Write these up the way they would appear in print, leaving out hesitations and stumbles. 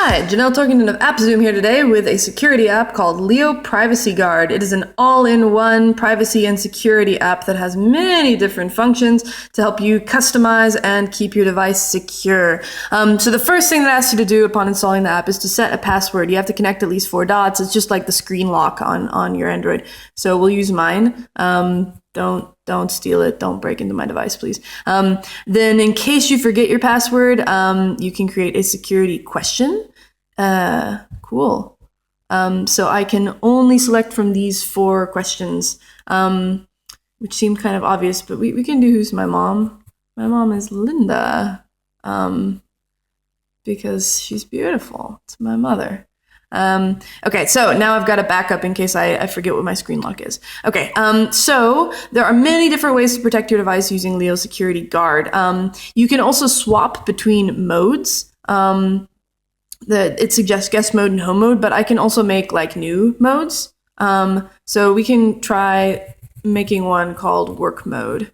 Hi, Janelle Torkington of AppZoom here today with a security app called Leo Privacy Guard. It is an all-in-one privacy and security app that has many different functions to help you customize and keep your device secure. So the first thing that asks you to do upon installing the app is to set a password. You have to connect at least 4 dots. It's just like the screen lock on your Android. So we'll use mine. Don't steal it. Don't break into my device, please. Then in case you forget your password, you can create a security question. Cool. So I can only select from these 4 questions, which seem kind of obvious, but we can do who's my mom. My mom is Linda, because she's beautiful. It's my mother. Okay, so now I've got a backup in case I forget what my screen lock is. Okay, so there are many different ways to protect your device using Leo Security Guard. You can also swap between modes. It suggests guest mode and home mode, but I can also make like new modes. So we can try making one called work mode.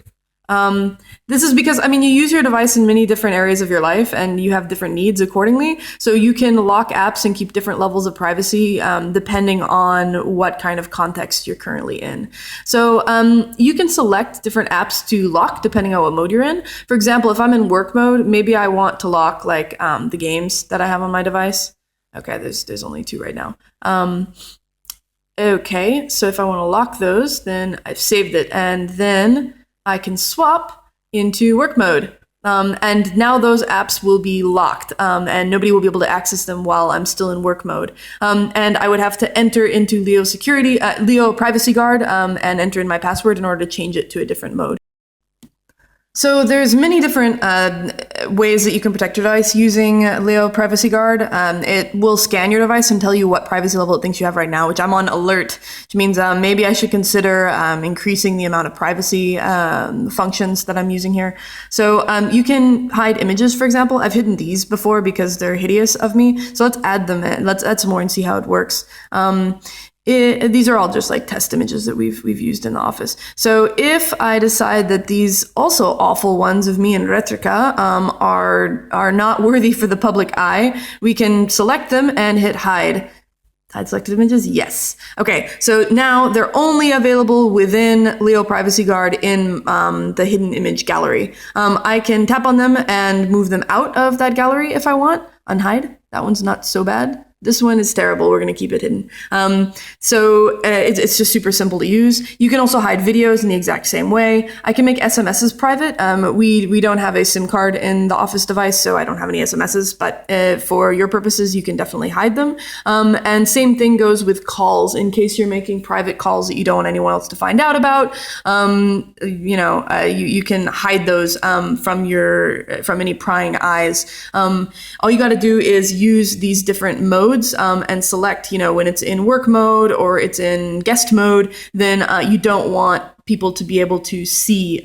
This is because, you use your device in many different areas of your life and you have different needs accordingly. So you can lock apps and keep different levels of privacy, depending on what kind of context you're currently in. So, you can select different apps to lock depending on what mode you're in. For example, if I'm in work mode, maybe I want to lock like, the games that I have on my device. Okay, there's only 2 right now. Okay, so if I want to lock those, then I've saved it, and then I can swap into work mode. And now those apps will be locked, and nobody will be able to access them while I'm still in work mode. And I would have to enter into Leo Privacy Guard, and enter in my password in order to change it to a different mode. So there's many different ways that you can protect your device using Leo Privacy Guard. It will scan your device and tell you what privacy level it thinks you have right now, which I'm on alert, which means maybe I should consider increasing the amount of privacy functions that I'm using here. So you can hide images, for example. I've hidden these before because they're hideous of me. So let's add them in. Let's add some more and see how it works. These are all just like test images that we've used in the office. So if I decide that these also awful ones of me and Retrika are not worthy for the public eye, we can select them and hit hide. Hide selected images? Yes. Okay, so now they're only available within Leo Privacy Guard in the hidden image gallery. I can tap on them and move them out of that gallery if I want. Unhide. That one's not so bad. This one is terrible. We're going to keep it hidden. It's just super simple to use. You can also hide videos in the exact same way. I can make SMSs private. We don't have a SIM card in the office device, so I don't have any SMSs, but for your purposes, you can definitely hide them. And same thing goes with calls. In case you're making private calls that you don't want anyone else to find out about, you can hide those from any prying eyes. All you got to do is use these different modes and select, when it's in work mode or it's in guest mode, then you don't want people to be able to see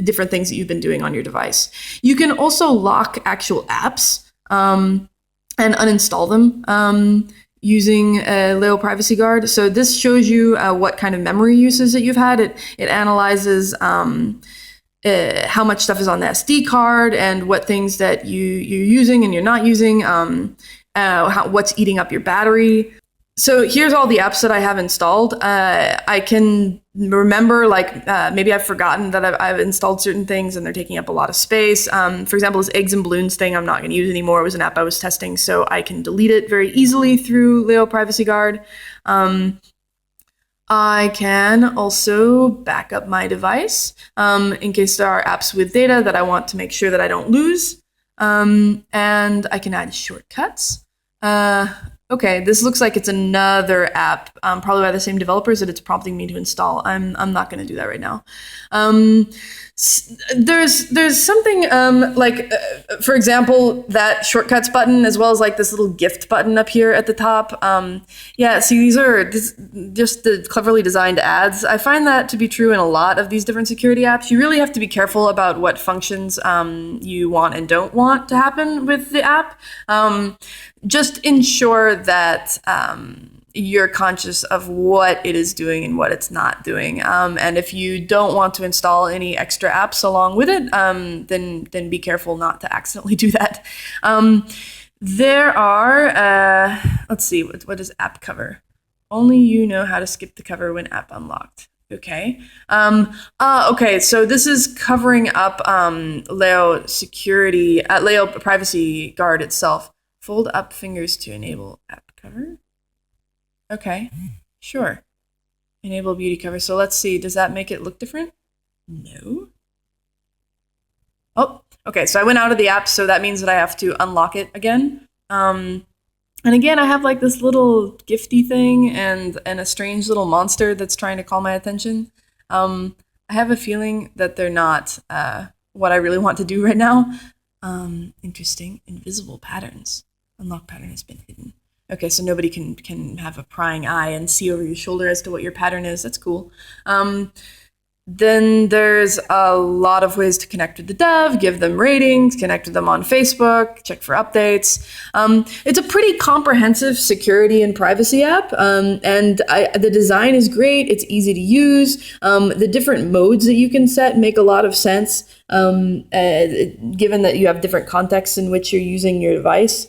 different things that you've been doing on your device. You can also lock actual apps and uninstall them using Leo Privacy Guard. So this shows you what kind of memory uses that you've had. It analyzes how much stuff is on the SD card and what things that you're using and you're not using, what's eating up your battery. So here's all the apps that I have installed. I can remember, maybe I've forgotten that I've installed certain things and they're taking up a lot of space. For example, this eggs and balloons thing I'm not going to use anymore. It was an app I was testing, so I can delete it very easily through Leo Privacy Guard. I can also back up my device in case there are apps with data that I want to make sure that I don't lose. And I can add shortcuts. Okay, this looks like it's another app, probably by the same developers that it's prompting me to install. I'm not going to do that right now. There's something for example, that shortcuts button, as well as like this little gift button up here at the top. See, these are just the cleverly designed ads. I find that to be true in a lot of these different security apps. You really have to be careful about what functions you want and don't want to happen with the app. Just ensure that you're conscious of what it is doing and what it's not doing. And if you don't want to install any extra apps along with it, then be careful not to accidentally do that. There are, let's see, what does app cover? Only you know how to skip the cover when app unlocked. Okay. Okay, so this is covering up Leo security, Leo privacy guard itself. Fold up fingers to enable app cover. Okay, sure. Enable beauty cover. So let's see, does that make it look different? No. Oh, okay, so I went out of the app, so that means that I have to unlock it again. And again, I have like this little gifty thing and a strange little monster that's trying to call my attention. I have a feeling that they're not what I really want to do right now. Interesting. Invisible patterns. Unlock pattern has been hidden. Okay, so nobody can have a prying eye and see over your shoulder as to what your pattern is. That's cool. Then there's a lot of ways to connect with the dev, give them ratings, connect with them on Facebook, check for updates. It's a pretty comprehensive security and privacy app, and the design is great. It's easy to use. The different modes that you can set make a lot of sense, given that you have different contexts in which you're using your device.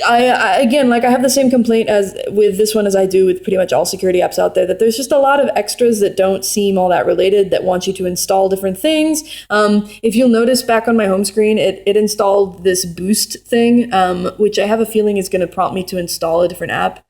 I again, like I have the same complaint as with this one as I do with pretty much all security apps out there, that there's just a lot of extras that don't seem all that related, that want you to install different things. If you'll notice back on my home screen, it installed this boost thing, which I have a feeling is going to prompt me to install a different app.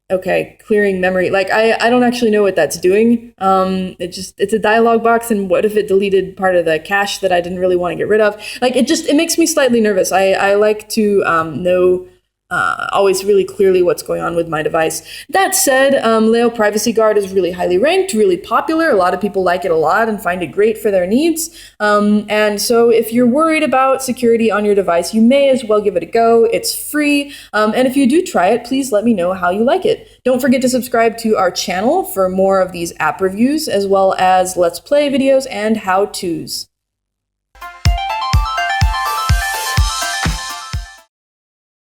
Okay, clearing memory. Like I don't actually know what that's doing. It's a dialog box, and what if it deleted part of the cache that I didn't really want to get rid of? Like it makes me slightly nervous. I like to know always really clearly what's going on with my device. That said, Leo Privacy Guard is really highly ranked, really popular. A lot of people like it a lot and find it great for their needs. And so if you're worried about security on your device, you may as well give it a go. It's free. And if you do try it, please let me know how you like it. Don't forget to subscribe to our channel for more of these app reviews, as well as Let's Play videos and how-tos.